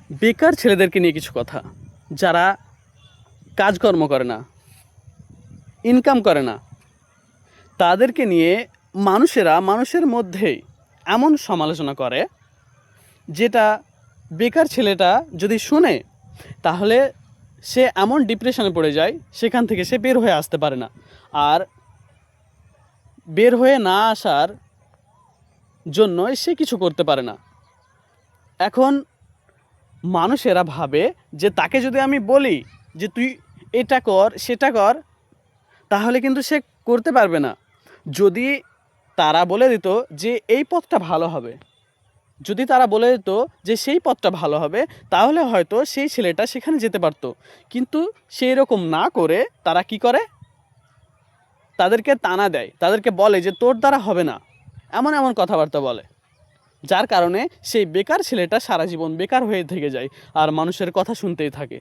বেকার ছেলেদেরকে নিয়ে কিছু কথা। যারা কাজকর্ম করে না, ইনকাম করে না, তাদেরকে নিয়ে মানুষের মধ্যেই এমন সমালোচনা করে, যেটা বেকার ছেলেটা যদি শুনে তাহলে সে এমন ডিপ্রেশনে পড়ে যায়, সেখান থেকে সে বের হয়ে আসতে পারে না। আর বের হয়ে না আসার জন্যই সে কিছু করতে পারে না। এখন মানুষেরা ভাবে যে তাকে যদি আমি বলি যে তুই এটা কর সেটা কর, তাহলে কিন্তু সে করতে পারবে না। যদি তারা বলে দিত যে এই পথটা ভালো হবে, যদি তারা বলে দিত যে সেই পথটা ভালো হবে, তাহলে হয়তো সেই ছেলেটা সেখানে যেতে পারতো। কিন্তু সেই রকম না করে তারা কি করে, তাদেরকে তানা দেয়, তাদেরকে বলে যে তোর দ্বারা হবে না, এমন এমন কথাবার্তা বলে। যার কারণে সেই বেকার ছেলেটা সারা জীবন বেকার হয়ে থেকে যায় আর মানুষের কথা শুনতেই থাকে।